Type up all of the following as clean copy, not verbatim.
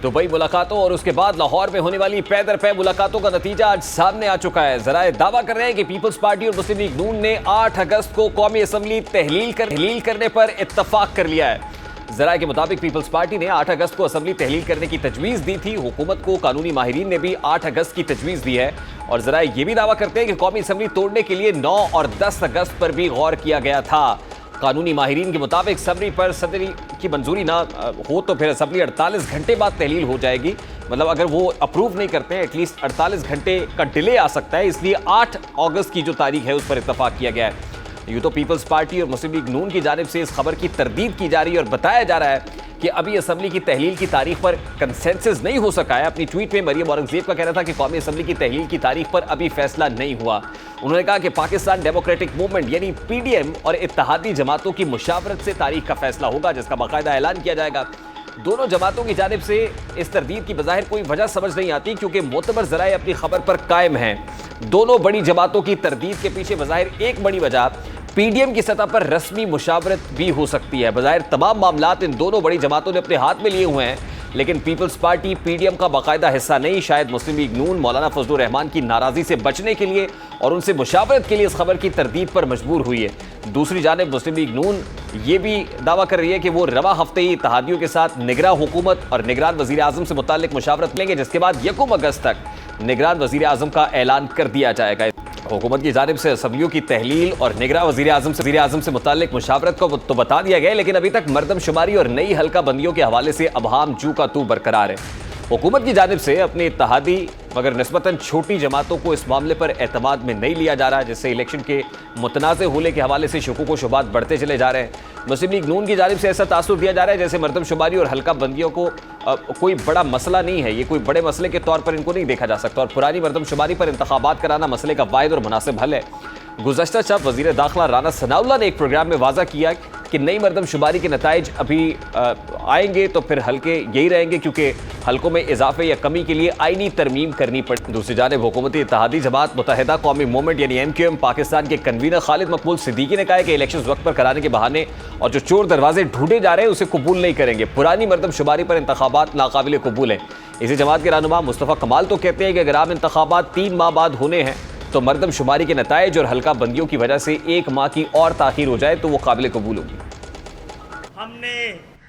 Dubai मुलाकातों और उसके बाद लाहौर में होने वाली पै दर पै मुलाकातों का नतीजा आज सामने आ चुका है। जराए दावा कर रहे हैं कि पीपल्स पार्टी और मुस्लिम लीग नून ने 8 अगस्त को कौमी असम्बली तहलील करने पर इत्तफाक कर लिया है। जराए के मुताबिक पीपल्स पार्टी ने 8 अगस्त को असम्बली तहलील करने की तजवीज़ दी थी। हुकूमत को कानूनी माहिरीन ने भी 8 अगस्त की तजवीज़ दी है और जराए ये भी दावा करते हैं कि कौमी असम्बली तोड़ने के लिए 9 और 10 अगस्त पर भी गौर किया गया था। कानूनी माहिरीन के मुताबिक असम्बली पर सदरी की मंजूरी ना हो तो फिर असम्बली 48 घंटे बाद तहलील हो जाएगी। मतलब अगर वो अप्रूव नहीं करते हैं एटलीस्ट 48 घंटे का डिले आ सकता है, इसलिए 8 अगस्त की जो तारीख है उस पर इत्तफाक किया गया है। यूँ तो पीपल्स पार्टी और मुस्लिम लीग नून की जानिब से इस खबर की तरदीद की जा रही है और बताया जा रहा है कि अभी असम्बली की तहलील की तारीख पर कंसेंसस नहीं हो सका है। अपनी ट्वीट में मरियम औरंगजेब का कहना था कि कौमी असम्बली की तहलील की तारीख पर अभी फैसला नहीं हुआ। उन्होंने कहा कि पाकिस्तान डेमोक्रेटिक मूवमेंट यानी पीडीएम और इत्तेहादी जमातों की मुशावरत से तारीख का फैसला होगा, जिसका बाकायदा ऐलान किया जाएगा। दोनों जमातों की जानिब से इस तरदीद की बज़ाहिर कोई वजह समझ नहीं आती, क्योंकि मोतबर ज़राए अपनी खबर पर कायम हैं। दोनों बड़ी जमातों की तरदीद के पीछे बज़ाहिर एक बड़ी वजह पीडीएम की सतह पर रस्मी मुशावरत भी हो सकती है। बज़ाहिर तमाम मामलात इन दोनों बड़ी जमातों ने अपने हाथ में लिए हुए हैं, लेकिन पीपल्स पार्टी पीडीएम का बाकायदा हिस्सा नहीं। शायद मुस्लिम लीग नून मौलाना फजलुर रहमान की नाराज़गी से बचने के लिए और उनसे मुशावरत के लिए इस खबर की तरदीद पर मजबूर हुई है। दूसरी जानिब मुस्लिम लीग नून ये भी दावा कर रही है कि वो रवा हफ्ते ही इत्तेहादियों के साथ निगरान हुकूमत और निगरान वज़ीर आज़म से मुताल्लिक मुशावरत लेंगे, जिसके बाद 1 अगस्त तक निगरान वज़ीर आज़म का ऐलान कर दिया जाएगा। हुकूमत की जानिब से असम्बलियों की तहलील और निगरान वज़ीर आज़म से मुताल्लिक मुशावरत को तो बता दिया गया, लेकिन अभी तक मरदमशुमारी और नई हल्का बंदियों के हवाले से अबहाम जू का तू बरकरार है। हुकूमत की जानिब से अपने इत्तेहादी मगर निस्बतन छोटी जमातों को इस मामले पर एतमाद में नहीं लिया जा रहा है, जिससे इलेक्शन के मुतनाज़े होने के हवाले से शुकूक व शुबात बढ़ते चले जा रहे हैं। मुस्लिम लीग नून की जानिब से ऐसा तासुर दिया जा रहा है जैसे मरदमशुमारी और हल्का बंदियों को कोई बड़ा मसला नहीं है, ये कोई बड़े मसले के तौर पर इनको नहीं देखा जा सकता और पुरानी मरदमशुमारी पर इंतखाबात कराना मसले का वाहिद और मुनासिब हल है। गुज़श्ता शब वज़ीर दाखिला राना सनाउल्लाह ने एक प्रोग्राम में वाज़ा किया कि नई मरदमशुमारी के नताइज अभी आएंगे तो फिर हल्के यही रहेंगे, क्योंकि हल्कों में इजाफे या कमी के लिए आईनी तरमीम करनी पड़ी। दूसरी जानिब हुकूमती इत्तेहादी जमात मुत्तहिदा कौमी मूवमेंट यानी MQM पाकिस्तान के कन्वीनर खालिद मकबूल सिद्दीकी ने कहा है कि इलेक्शन वक्त पर कराने के बहाने और जो चोर दरवाजे ढूंढे जा रहे हैं उसे कबूल नहीं करेंगे। पुरानी मरदमशुमारी पर इंतखाबात नाकाबिल कबूल है। इसी जमात के रहनुमा मुस्तफ़ा कमाल तो कहते हैं कि अगर आम इंतखाबात 3 माह बाद होने हैं तो मरदमशुमारी के नताइज और हल्का बंदियों की वजह से 1 माह की और ताख़ीर हो जाए तो वो काबिल कबूल होगी। हमने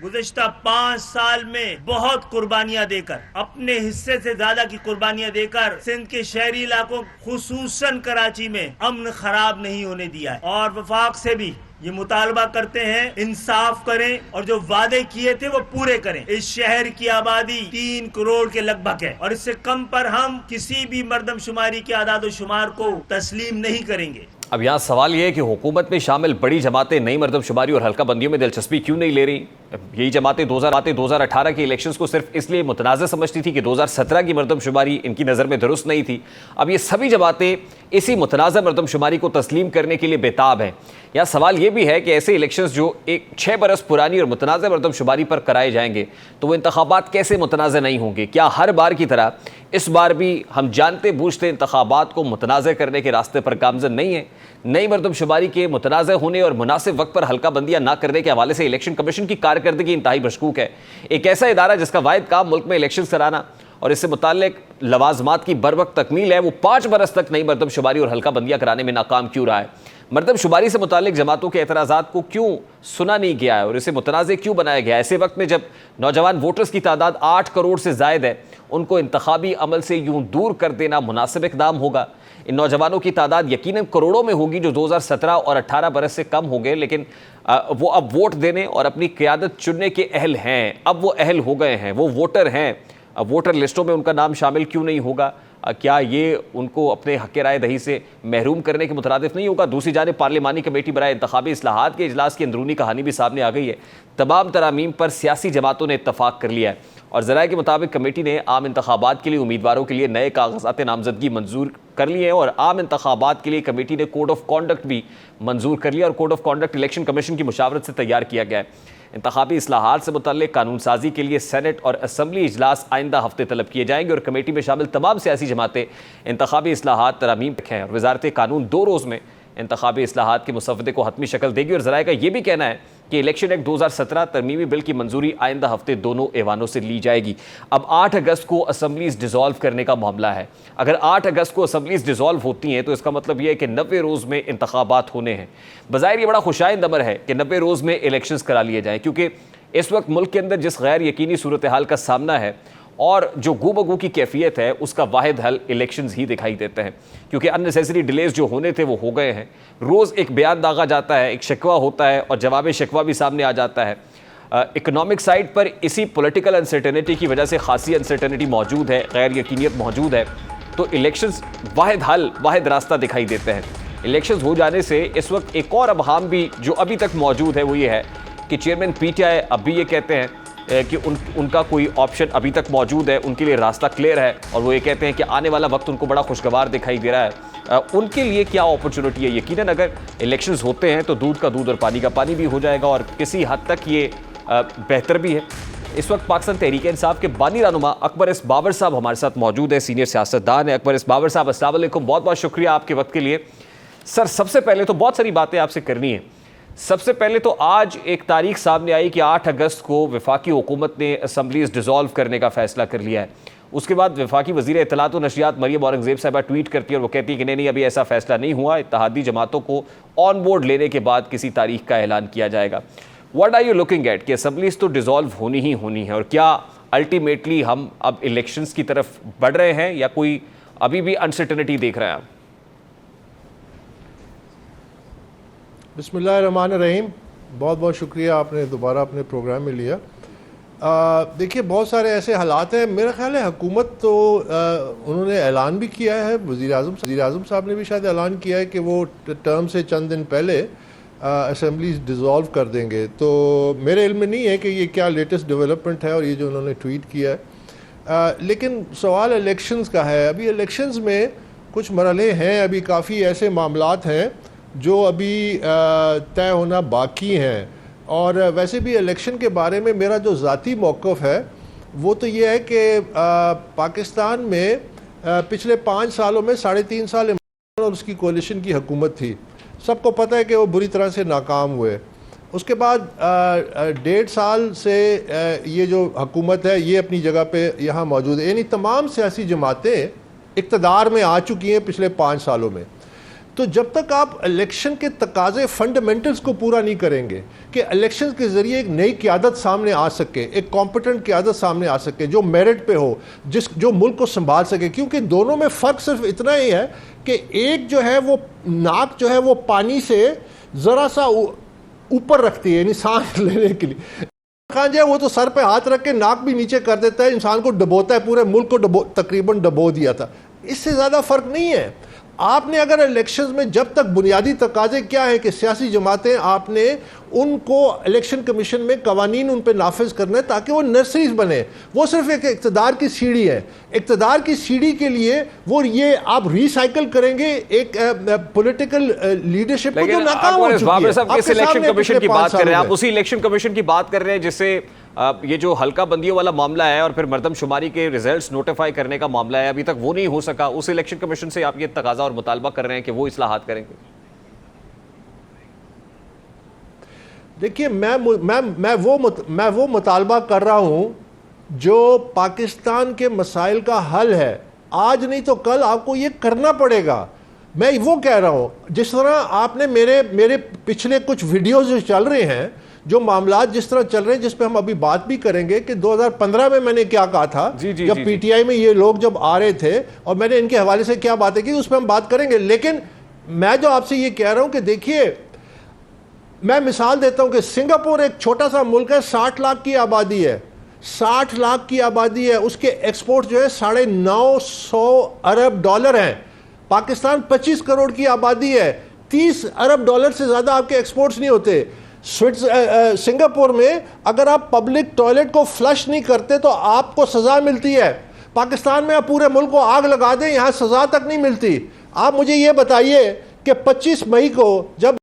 गुज़श्ता 5 साल में बहुत कुर्बानियां देकर, अपने हिस्से से ज्यादा की कुर्बानियां देकर सिंध के शहरी इलाकों खुसूसन कराची में अमन खराब नहीं होने दिया है और वफाक से भी ये मुतालबा करते हैं इंसाफ करें और जो वादे किए थे वो पूरे करें। इस शहर की आबादी 3 करोड़ के लगभग है और इससे कम पर हम किसी भी मरदमशुमारी के आदाद शुमार को तस्लीम नहीं करेंगे। अब यहाँ सवाल यह है कि हुकूमत में शामिल बड़ी जमातें नई मरदमशुमारी और हल्का बंदियों में दिलचस्पी क्यों नहीं ले रही। यही जमातें 2018 के इलेक्शंस को सिर्फ इसलिए मुतनाज़ समझती थी कि 2017 की मरदमशुमारी इनकी नज़र में दुरुस्त नहीं थी। अब ये सभी जमातें इसी मुतनाज़ मरदमशुमारी को तस्लीम करने के लिए बेताब हैं। यहाँ सवाल ये भी है कि ऐसे इलेक्शंस जो 6 बरस पुरानी और मुतनाज़ मरदमशुमारी पर कराए जाएंगे तो वो इंतखाबात कैसे मुतनाज़ नहीं होंगे। क्या हर बार की तरह इस बार भी हम जानते बूझते इंतखाबात को मुतनाज़ करने के रास्ते पर गामज़न नहीं है। नई मरदमशुमारी के मुतनाज़ होने और मुनासिब वक्त पर हल्का बंदियाँ ना करने के हवाले से इलेक्शन कमीशन की कारकर्दगी इंतहाई मशकूक है। एक ऐसा इदारा जिसका वाहिद काम मुल्क में इलेक्शन कराना और इससे मुताल्लिक लवाजमात की बर वक्त तकमील है, वो 5 बरस तक नई मरदमशुमारी और हल्का बंदियाँ कराने में नाकाम क्यों रहा है। मरदमशुमारी से मुताल्लिक जमातों के एतराज़ात को क्यों सुना नहीं गया है और इसे मुतनाज़ क्यों बनाया गया है। ऐसे वक्त में जब नौजवान वोटर्स की तादाद 8 करोड़ से ज़ायद है, उनको इंतखाबी अमल से यूँ दूर कर देना मुनासिब इक़दाम होगा। इन नौजवानों की तादाद यकीनन करोड़ों में होगी जो 2017 और 18 बरस से कम हो गए, लेकिन वो अब वोट देने और अपनी क़यादत चुनने के अहल हैं। अब वो अहल हो गए हैं, वो वोटर हैं। अब वोटर लिस्टों में उनका नाम शामिल क्यों नहीं होगा। क्या ये उनको अपने हक़ राय दही से महरूम करने के मुतरादिफ नहीं होगा। दूसरी जानिब पार्लिमानी कमेटी बराए इंतखाबी इस्लाहात के इजलास की अंदरूनी कहानी भी सामने आ गई है। तमाम तरामीम पर सियासी जमातों ने इत्तफाक कर लिया है और ज़राए के मुताबिक कमेटी ने आम इंतखाबात के लिए उम्मीदवारों के लिए नए कागजात नामजदगी मंजूर कर लिए हैं और आम इंतखाबात के लिए कमेटी ने कोड ऑफ कॉन्डक्ट भी मंजूर कर लिया और code of conduct election commission की मुशावरत से तैयार किया गया है। इंतखाबी इस्लाहात से मुतल्लिक़ कानून साजी के लिए सेनेट और असम्बली इजलास आइंदा हफ्ते तलब किए जाएंगे और कमेटी में शामिल तमाम सियासी जमातें इंतखाबी इस्लाहात तरामीम हैं और वज़ारत कानून 2 रोज़ में इंतखाबी इस्लाहात के मुसवदे को हतमी शक्ल देगी। और ज़राए का ये भी कहना है कि इलेक्शन एक्ट 2017 तरमीमी बिल की मंजूरी आइंदा हफ्ते दोनों ऐवानों से ली जाएगी। अब 8 अगस्त को असम्बलीज डिसॉल्व करने का मामला है। अगर 8 अगस्त को असम्बलीज डिसॉल्व होती हैं तो इसका मतलब यह है कि 90 रोज़ में इंतखाबात होने हैं। बज़ाहिर ये बड़ा खुशाइंद अमर है कि 90 रोज़ में इलेक्शंस करा लिए जाएँ, क्योंकि इस वक्त मुल्क के अंदर जिस गैर यकीनी सूरत हाल का सामना है और जो गू बगू की कैफियत है, उसका वाहिद हल इलेक्शंस ही दिखाई देते हैं, क्योंकि अननेसेसरी डिलेज जो होने थे वो हो गए हैं। रोज़ एक बयान दागा जाता है, एक शिकवा होता है और जवाब शिकवा भी सामने आ जाता है। इकोनॉमिक साइड पर इसी पॉलिटिकल अनसर्टेनिटी की वजह से खासी अनसर्टेनिटी मौजूद है, गैर यकीनियत मौजूद है, तो इलेक्शंस वाहिद हल, वाहिद रास्ता दिखाई देते हैं। इलेक्शंस हो जाने से इस वक्त एक और अबहाम भी जो अभी तक मौजूद है वो ये है कि चेयरमैन PTI अब भी ये कहते हैं कि उनका कोई ऑप्शन अभी तक मौजूद है, उनके लिए रास्ता क्लियर है, और वो ये कहते हैं कि आने वाला वक्त उनको बड़ा खुशगवार दिखाई दे रहा है। उनके लिए क्या अपॉर्चुनिटी है? यकीनन अगर इलेक्शंस होते हैं तो दूध का दूध और पानी का पानी भी हो जाएगा, और किसी हद तक ये बेहतर भी है। इस वक्त पाकिस्तान तहरीक इंसाफ के बानी रहनुमा अकबर एस बाबर साहब हमारे साथ मौजूद है, सीनियर सियासतदान है। अकबर एस बाबर साहब, अस्सलाम वालेकुम, बहुत बहुत शुक्रिया आपके वक्त के लिए। सर, सबसे पहले तो बहुत सारी बातें आपसे करनी है। सबसे पहले तो आज एक तारीख सामने आई कि 8 अगस्त को वफाकी हुकूमत ने असम्बलीज डिसॉल्व करने का फैसला कर लिया है। उसके बाद वफाकी वज़ीर इत्तलात और नशरियात मरियम औरंगज़ेब साहिबा ट्वीट करती है और वो कहती है कि नहीं, अभी ऐसा फैसला नहीं हुआ, इत्तेहादी जमातों को ऑन बोर्ड लेने के बाद किसी तारीख का ऐलान किया जाएगा। What are you looking at कि असम्बलीज तो डिसॉल्व होनी ही होनी है, और क्या अल्टीमेटली हम अब इलेक्शंस की तरफ बढ़ रहे हैं या कोई अभी भी अनसर्टेनिटी देख रहे हैं आप? बिस्मिल्लाहिर्रहमानिर्रहीम, बहुत बहुत शुक्रिया आपने दोबारा अपने प्रोग्राम में लिया। देखिए, बहुत सारे ऐसे हालात हैं। मेरा ख्याल है हुकूमत तो उन्होंने ऐलान भी किया है, वज़ीर आज़म साहब ने भी शायद ऐलान किया है कि वो टर्म से चंद दिन पहले असम्बलीज डिसॉल्व कर देंगे। तो मेरे इल्म में नहीं है कि ये क्या लेटेस्ट डेवलपमेंट है और ये जो उन्होंने ट्वीट किया है। लेकिन सवाल इलेक्शंस का है। अभी इलेक्शंस में कुछ मरहले हैं, अभी काफ़ी ऐसे मामलात हैं जो अभी तय होना बाकी हैं। और वैसे भी इलेक्शन के बारे में मेरा जो ज़ाती मौक़िफ़ है वो तो ये है कि पाकिस्तान में पिछले 5 सालों में 3.5 साल इमरान और उसकी कोalition की हुकूमत थी। सबको पता है कि वो बुरी तरह से नाकाम हुए। उसके बाद 1.5 साल से ये जो हुकूमत है ये अपनी जगह पे यहाँ मौजूद है, यानी तमाम सियासी जमातें इक़्तिदार में आ चुकी हैं पिछले 5 सालों में। तो जब तक आप इलेक्शन के तकाज़े फंडामेंटल्स को पूरा नहीं करेंगे कि इलेक्शन के ज़रिए एक नई क़यादत सामने आ सके, एक कॉम्पिटेंट क़यादत सामने आ सके जो मेरिट पे हो, जो मुल्क को संभाल सके, क्योंकि दोनों में फ़र्क सिर्फ इतना ही है कि एक जो है वो नाक जो है वो पानी से ज़रा सा ऊपर रखती है, यानी सांस लेने के लिए। खान जो है वो तो सर पे हाथ रख के नाक भी नीचे कर देता है, इंसान को डबोता है, पूरे मुल्क को तकरीबन डबो दिया था। इससे ज़्यादा फ़र्क नहीं है। आपने अगर इलेक्शंस में जब तक बुनियादी तकाजे क्या है कि सियासी जमातें, आपने उनको इलेक्शन कमीशन में कवानीन उन पर नाफिज करना है ताकि वो नर्सरीज बने। वो सिर्फ एक इक़्तिदार की सीढ़ी है। इक़्तिदार की सीढ़ी के लिए वो ये आप रिसाइकिल करेंगे एक पॉलिटिकल लीडरशिप को जो नाकाम हो चुकी है। किस इलेक्शन कमीशन की बात कर रहे हैं आप? उसी इलेक्शन कमीशन की बात कर रहे हैं जिससे ये जो हल्का बंदियों वाला मामला है और फिर मरदमशुमारी के रिजल्ट्स नोटिफाई करने का मामला है, अभी तक वो नहीं हो सका। उस इलेक्शन कमीशन से आप ये तकाजा और मुतालबा कर रहे हैं कि वो इस्लाहात करेंगे? देखिए, मैं वो मुतालबा कर रहा हूं जो पाकिस्तान के मसाइल का हल है। आज नहीं तो कल आपको ये करना पड़ेगा। मैं वो कह रहा हूं, जिस तरह आपने मेरे पिछले कुछ वीडियोस जो चल रहे हैं, जो मामलात जिस तरह चल रहे हैं, जिस पे हम अभी बात भी करेंगे कि 2015 में मैंने क्या कहा था, जब PTI में ये लोग जब आ रहे थे और मैंने इनके हवाले से क्या बातें की, उस पर हम बात करेंगे। लेकिन मैं जो आपसे ये कह रहा हूं कि देखिए, मैं मिसाल देता हूं कि सिंगापुर एक छोटा सा मुल्क है, 60 लाख की आबादी है, 60 लाख की आबादी है, उसके एक्सपोर्ट जो है $950 अरब हैं। पाकिस्तान 25 करोड़ की आबादी है, $30 अरब से ज्यादा आपके एक्सपोर्ट्स नहीं होते। सिंगापुर में अगर आप पब्लिक टॉयलेट को फ्लश नहीं करते तो आपको सजा मिलती है। पाकिस्तान में आप पूरे मुल्क को आग लगा दें, यहां सजा तक नहीं मिलती। आप मुझे ये बताइए कि 25 मई को जब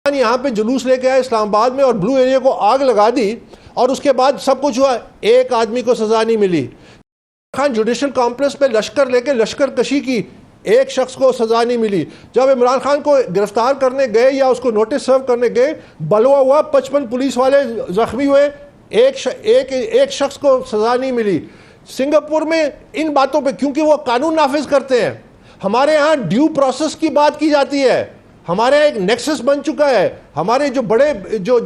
यहां पे जुलूस लेके आए इस्लामाबाद में और ब्लू एरिया को आग लगा दी और उसके बाद सब कुछ हुआ, एक आदमी को सजा नहीं मिली। खान जुडिशल कॉम्प्लेक्स पे लश्कर लेके लश्कर कशी की, एक शख्स को सजा नहीं मिली। जब इमरान खान को गिरफ्तार करने गए या उसको नोटिस सर्व करने गए, बलवा हुआ, 55 पुलिस वाले जख्मी हुए, एक शख्स को सजा नहीं मिली। सिंगापुर में इन बातों पे, क्योंकि वो कानून नाफिज करते हैं। हमारे यहाँ ड्यू प्रोसेस की बात की जाती है, हमारे यहाँ एक नेक्सस बन चुका है। हमारे जो बड़े जो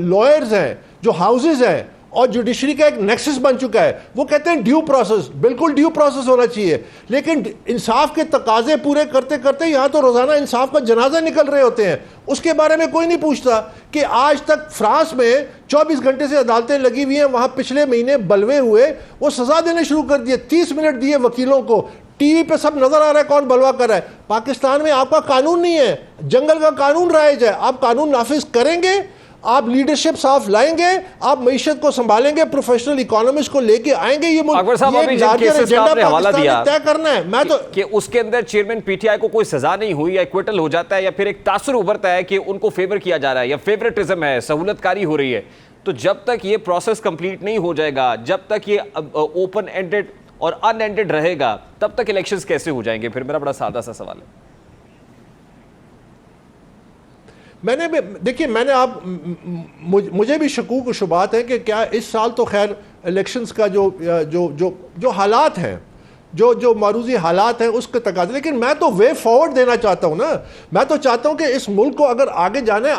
लॉयर्स हैं, जो हाउसेज हैं और जुडिशरी का एक नेक्सस बन चुका है, वो कहते हैं ड्यू प्रोसेस। बिल्कुल ड्यू प्रोसेस होना चाहिए, लेकिन इंसाफ के तकाजे पूरे करते करते यहाँ तो रोजाना इंसाफ का जनाजा निकल रहे होते हैं। उसके बारे में कोई नहीं पूछता कि आज तक फ्रांस में 24 घंटे से अदालतें लगी हुई हैं, वहां पिछले महीने बलवे हुए, वो सजा देने शुरू कर दिए, 30 मिनट दिए वकीलों को, टीवी पे सब नजर आ रहा है कौन बलवा कर रहा है। पाकिस्तान में आपका कानून नहीं है, जंगल का कानून राइज है। आप कानून नाफिज करेंगे, आप लीडरशिप साफ लाएंगे, आप मईशत को संभालेंगे, प्रोफेशनल इकोनॉमिस्ट को लेके आएंगे। ये अकबर साहब, अभी जिन केसेस का आपने हवाला दिया तय करना है, मैं तो कि उसके अंदर चेयरमैन पीटीआई को कोई सजा नहीं हुई या एक्विटल हो जाता है या फिर एक तासुर उभरता है कि उनको फेवर किया जा रहा है या फेवरेटिज्म है, सहूलतकारी हो रही है, तो जब तक ये प्रोसेस कंप्लीट नहीं हो जाएगा, जब तक ये ओपन एंडेड और अनएंडेड रहेगा, तब तक इलेक्शंस कैसे हो जाएंगे? फिर मेरा बड़ा सादा सा सवाल है। मैंने आप मुझे भी शकूक शुबात है कि क्या इस साल तो खैर इलेक्शंस का जो हालात हैं, जो मारूजी हालात हैं उसके तकाजे, लेकिन मैं तो वे फॉरवर्ड देना चाहता हूं ना। मैं तो चाहता हूं कि इस मुल्क को अगर आगे जाना है,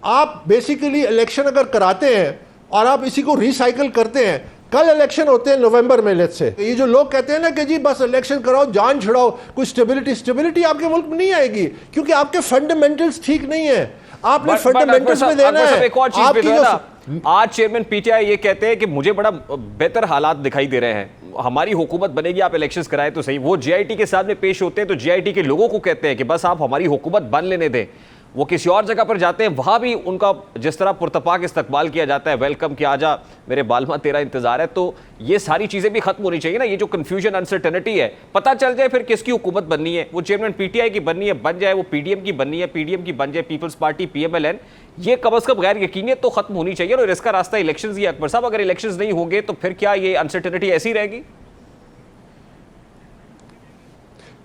आप बेसिकली इलेक्शन अगर कराते हैं और आप इसी को रिसाइकिल करते हैं, कल इलेक्शन होते हैं नवंबर में, लेट्स से, ये जो लोग कहते हैं ना कि जी बस इलेक्शन कराओ, जान छुड़ाओ, कोई स्टेबिलिटी आपके मुल्क में नहीं आएगी, क्योंकि आपके फंडामेंटल्स ठीक नहीं है। आपने फंडामेंटल्स में देना है। एक और चीज भी तो आज चेयरमैन पीटीआई ये कहते हैं कि मुझे बड़ा बेहतर हालात दिखाई दे रहे हैं, हमारी हुकूमत बनेगी, आप इलेक्शंस कराएं तो सही। वो जीआईटी के सामने पेश होते हैं तो जीआईटी के लोगों को कहते हैं कि बस आप हमारी हुकूमत बन लेने दें। वो किसी और जगह पर जाते हैं, वहां भी उनका जिस तरह पुरतपाक इस्तकबाल किया जाता है, वेलकम कि आजा मेरे बालमा तेरा इंतजार है। तो ये सारी चीजें भी खत्म होनी चाहिए ना। ये जो कंफ्यूजन, अनसर्टेनिटी है, पता चल जाए फिर किसकी हुकूमत बननी है। वो चेयरमैन पीटीआई की बननी है, बन जाए, वो पीडीएम की बननी है, पीडीएम की बन जाए, पीपल्स पार्टी, पीएमएलएन, ये कम अज कम गैर यकीनियत तो खत्म होनी चाहिए। और इसका रास्ता इलेक्शंस ही है। अकबर साहब, अगर इलेक्शंस नहीं होंगे तो फिर क्या ये अनसर्टेनिटी ऐसी रहेगी?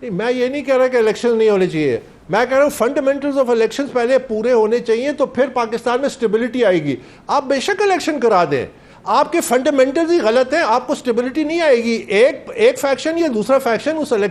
मैं ये नहीं कह रहा कि इलेक्शन नहीं होने चाहिए, मैं कह रहा हूं फंडामेंटल्स ऑफ इलेक्शंस पहले पूरे होने चाहिए, तो फिर पाकिस्तान में स्टेबिलिटी आएगी। आप बेशक इलेक्शन करा दें, आपके फंडामेंटल्स ही गलत हैं, आपको स्टेबिलिटी नहीं आएगी। एक फैक्शन या दूसरा फैक्शन उस